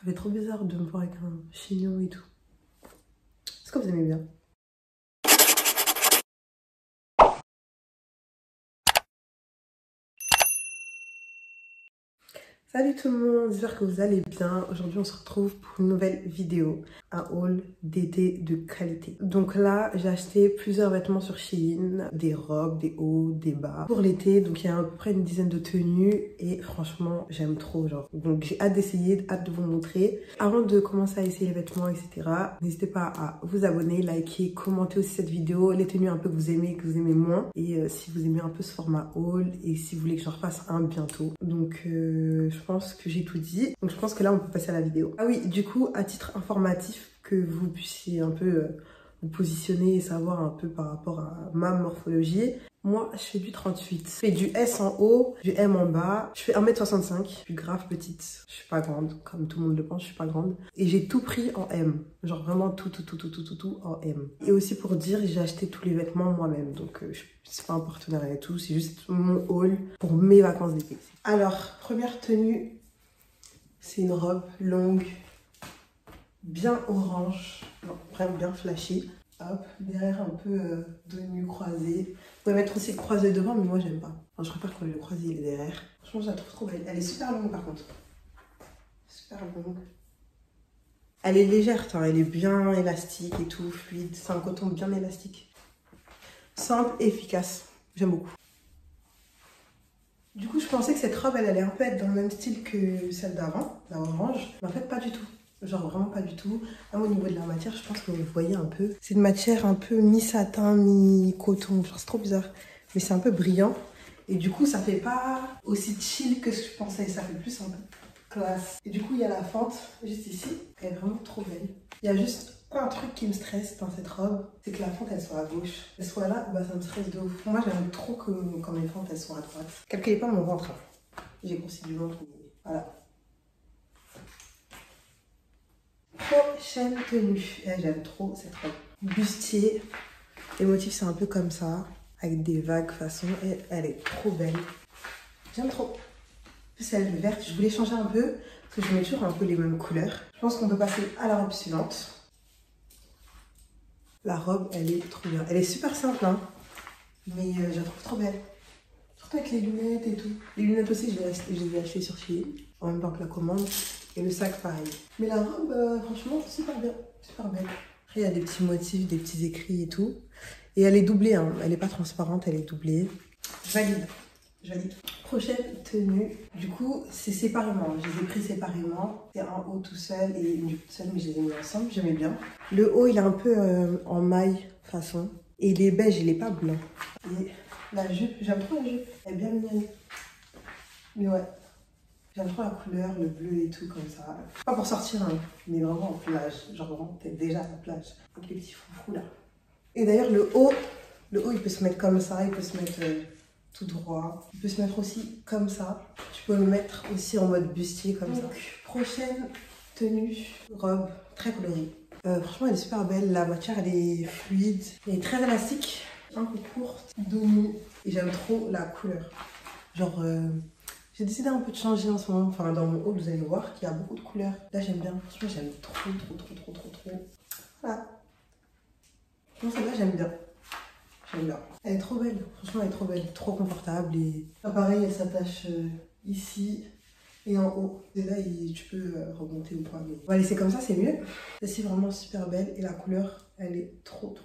Ça fait trop bizarre de me voir avec un chignon et tout. Est-ce que vous aimez bien? Salut tout le monde, j'espère que vous allez bien. Aujourd'hui on se retrouve pour une nouvelle vidéo, un haul d'été de qualité. Donc là j'ai acheté plusieurs vêtements sur Shein, des robes, des hauts, des bas pour l'été. Donc il y a à peu près une dizaine de tenues et franchement j'aime trop genre. Donc j'ai hâte d'essayer, hâte de vous montrer. Avant de commencer à essayer les vêtements etc, n'hésitez pas à vous abonner, liker, commenter aussi cette vidéo, les tenues un peu que vous aimez moins. Et si vous aimez un peu ce format haul et si vous voulez que j'en refasse un bientôt. Donc je pense que j'ai tout dit. Donc je pense que là on peut passer à la vidéo. Ah oui, du coup, à titre informatif, que vous puissiez un peu vous positionner et savoir un peu par rapport à ma morphologie. Moi, je fais du 38. Je fais du S en haut, du M en bas. Je fais 1m65. Je suis grave petite. Je suis pas grande, comme tout le monde le pense, je suis pas grande. Et j'ai tout pris en M. Genre vraiment tout en M. Et aussi pour dire, j'ai acheté tous les vêtements moi-même. Donc c'est pas un partenariat et tout, c'est juste mon haul pour mes vacances d'été. Alors, première tenue, c'est une robe longue, bien orange, vraiment bien flashy. Hop, derrière un peu dos nu croisé. Vous pouvez mettre aussi le croisé devant, mais moi j'aime pas. Enfin, je préfère quand le croisé il est derrière. Franchement, je la trouve trop belle. Elle est super longue par contre. Super longue. Elle est légère, elle est bien élastique et tout, fluide. C'est un coton bien élastique. Simple, efficace. J'aime beaucoup. Du coup, je pensais que cette robe, elle allait un peu être dans le même style que celle d'avant, la orange. Mais en fait, pas du tout. Genre vraiment pas du tout. Même au niveau de la matière, je pense que vous voyez un peu. C'est une matière un peu mi-satin, mi-coton. Genre c'est trop bizarre. Mais c'est un peu brillant. Et du coup, ça fait pas aussi chill que ce que je pensais. Ça fait plus un peu classe. Et du coup, il y a la fente juste ici. Elle est vraiment trop belle. Il y a juste un truc qui me stresse dans cette robe, c'est que la fente elle soit à gauche. Elle soit là, bah ça me stresse de ouf. Moi j'aime trop que quand mes fentes elles sont à droite. Calculez pas mon ventre. Hein. J'ai grossi du ventre, mais voilà. Prochaine tenue. J'aime trop cette robe. Bustier. Les motifs c'est un peu comme ça, avec des vagues façon. Et elle est trop belle. J'aime trop. En plus elle est verte. Je voulais changer un peu, parce que je mets toujours un peu les mêmes couleurs. Je pense qu'on peut passer à la robe suivante. La robe, elle est trop bien. Elle est super simple, hein, mais je la trouve trop belle. Surtout avec les lunettes et tout. Les lunettes aussi, je les ai achetées sur Shein, en même temps que la commande. Et le sac, pareil. Mais la robe, franchement, super bien. Super belle. Après, il y a des petits motifs, des petits écrits et tout. Et elle est doublée, hein. Elle n'est pas transparente, elle est doublée. Je valide. Prochaine tenue, du coup c'est séparément, je les ai pris séparément. C'est un haut tout seul et une jupe toute seule, mais je les ai mis ensemble, j'aimais bien. Le haut il est un peu en maille façon et il est beige, il est pas blanc. Et la jupe, j'aime trop la jupe, elle est bien mignonne. Mais ouais, j'aime trop la couleur, le bleu et tout comme ça. Pas pour sortir, hein, mais vraiment en plage, genre vraiment t'es déjà à la plage. Avec les petits foufous là. Et d'ailleurs le haut il peut se mettre comme ça, il peut se mettre... tout droit. Il peut se mettre aussi comme ça. Tu peux le mettre aussi en mode bustier comme ça. Prochaine tenue, robe très colorée. Franchement, elle est super belle. La matière, elle est fluide. Elle est très élastique, un peu courte, dos nu. Et j'aime trop la couleur. Genre, j'ai décidé un peu de changer en ce moment. Enfin, dans mon haul, vous allez voir qu'il y a beaucoup de couleurs. Là, j'aime bien. Franchement, j'aime trop. Voilà. Franchement, celle-là, j'aime bien. Elle est trop belle, franchement elle est trop belle, trop confortable et pareil elle s'attache ici et en haut. Et là tu peux remonter ou pas. Mais... on va laisser comme ça, c'est mieux. Celle-ci est vraiment super belle et la couleur elle est trop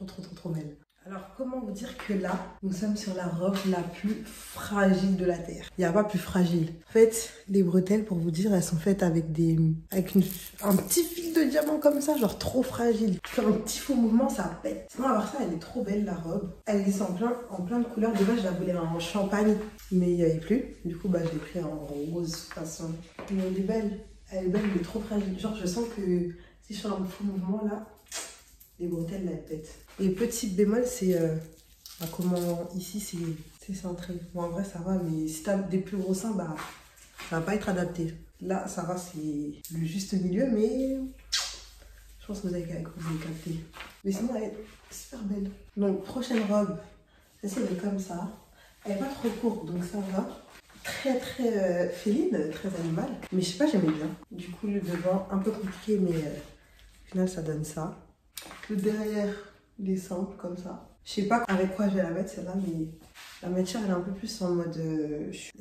belle. Alors comment vous dire que là, nous sommes sur la robe la plus fragile de la terre. Il n'y a pas plus fragile. En fait, les bretelles pour vous dire, elles sont faites avec un petit fil de diamant comme ça, genre trop fragile. Tu fais un petit faux mouvement, ça pète. Sinon à part ça, elle est trop belle la robe. Elle est en plein de couleurs. De base, je la voulais en champagne, mais il n'y avait plus. Du coup, bah, je l'ai pris en rose façon. Mais elle est belle, elle est trop fragile. Genre je sens que si je fais un faux mouvement là, les bretelles la pètent. Et petit bémol, c'est comment ici c'est centré. Bon, en vrai ça va, mais si t'as des plus gros seins, bah ça va pas être adapté. Là ça va, c'est le juste milieu, mais je pense que vous avez capté. Mais sinon elle est super belle. Donc prochaine robe, celle-ci elle est comme ça. Elle est pas trop courte, donc ça va. très féline, très animale. Mais je sais pas, j'aimais bien. Du coup, le devant, un peu compliqué, mais au final, ça donne ça. Le derrière, il est simple, comme ça. Je sais pas avec quoi je vais la mettre, celle-là, mais la matière, elle est un peu plus en mode...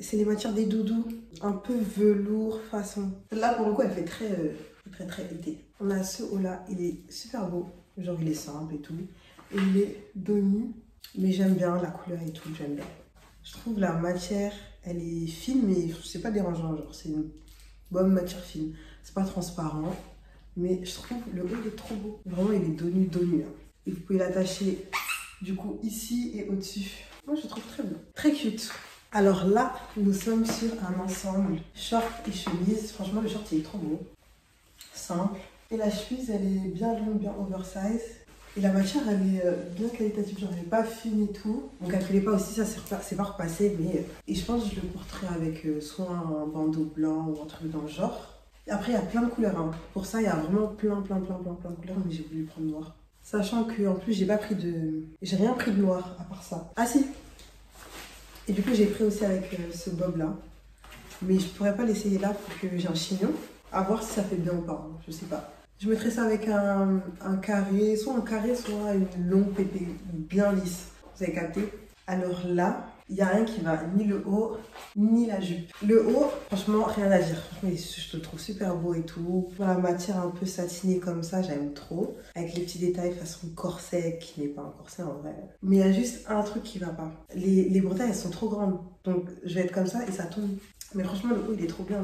c'est les matières des doudous, un peu velours, façon. Celle-là, pour le coup, elle fait très été. On a ce haut-là, il est super beau. Genre, il est simple et tout. Et il est dos nu, mais j'aime bien la couleur et tout, j'aime bien. Je trouve la matière, elle est fine, mais c'est pas dérangeant. Genre, c'est une bonne matière fine. C'est pas transparent, mais je trouve le haut, il est trop beau. Vraiment, il est dos nu. Hein. Et vous pouvez l'attacher, du coup, ici et au-dessus. Moi, je le trouve très beau. Très cute. Alors là, nous sommes sur un ensemble short et chemise. Franchement, le short, il est trop beau. Simple. Et la chemise, elle est bien longue, bien oversize. Et la matière, elle est bien qualitative. Genre, elle n'est pas fine et tout. Donc, calculez pas aussi, ça, c'est pas repassé. Mais... Et je pense que je le porterai avec soit un bandeau blanc ou un truc dans le genre. Et après, il y a plein de couleurs. Hein. Pour ça, il y a vraiment plein de couleurs. Mais j'ai voulu prendre noir. Sachant qu'en plus, j'ai rien pris de noir à part ça. Ah si. Et du coup, j'ai pris aussi avec ce bob-là. Mais je pourrais pas l'essayer là pour que j'ai un chignon. À voir si ça fait bien ou pas. Hein. Je sais pas. Je mettrais ça avec un carré, soit une longue pépé bien lisse. Vous avez capté? Alors là, il n'y a rien qui va, ni le haut, ni la jupe. Le haut, franchement, rien à dire. Franchement, je le trouve super beau et tout. La matière un peu satinée comme ça, j'aime trop. Avec les petits détails façon corset, qui n'est pas un corset en vrai. Mais il y a juste un truc qui va pas. Les bretelles, elles sont trop grandes. Donc, je vais être comme ça et ça tombe. Mais franchement, le haut, il est trop bien.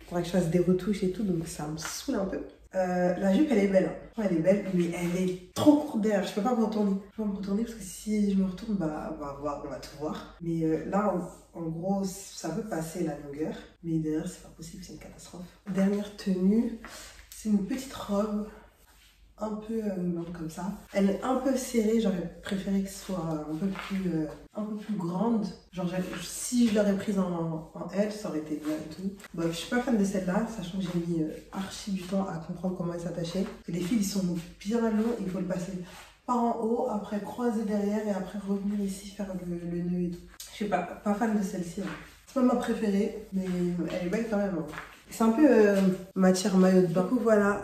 Il faudrait que je fasse des retouches et tout, donc ça me saoule un peu. La jupe, elle est belle. Hein. Elle est belle, mais elle est trop courte derrière. Je peux pas me retourner. Je peux pas me retourner parce que si je me retourne, bah, on va tout voir. Mais là, en gros, ça peut passer la longueur. Mais derrière, c'est pas possible, c'est une catastrophe. Dernière tenue, c'est une petite robe un peu longue comme ça. Elle est un peu serrée, j'aurais préféré que ce soit un peu plus grande. Genre, si je l'aurais prise en L, ça aurait été bien et tout. Bref, je suis pas fan de celle-là, sachant que j'ai mis archi du temps à comprendre comment elle s'attachait. Les fils, ils sont bien longs, il faut le passer par en haut, après croiser derrière et après revenir ici faire le nœud et tout. Je suis pas fan de celle-ci. Hein. C'est pas ma préférée, mais elle est belle quand même. Hein. C'est un peu matière maillot de bain. Du coup voilà,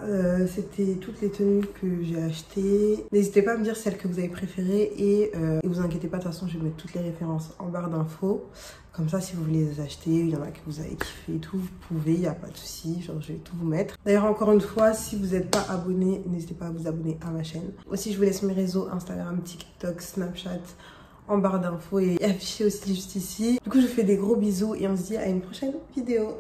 c'était toutes les tenues que j'ai achetées. N'hésitez pas à me dire celles que vous avez préférées et vous inquiétez pas, de toute façon je vais mettre toutes les références en barre d'infos. Comme ça si vous voulez les acheter, il y en a que vous avez kiffé et tout, vous pouvez, il n'y a pas de souci, genre je vais tout vous mettre. D'ailleurs encore une fois, si vous n'êtes pas abonné, n'hésitez pas à vous abonner à ma chaîne. Aussi je vous laisse mes réseaux Instagram, TikTok, Snapchat en barre d'infos et affiché aussi juste ici. Du coup je vous fais des gros bisous et on se dit à une prochaine vidéo.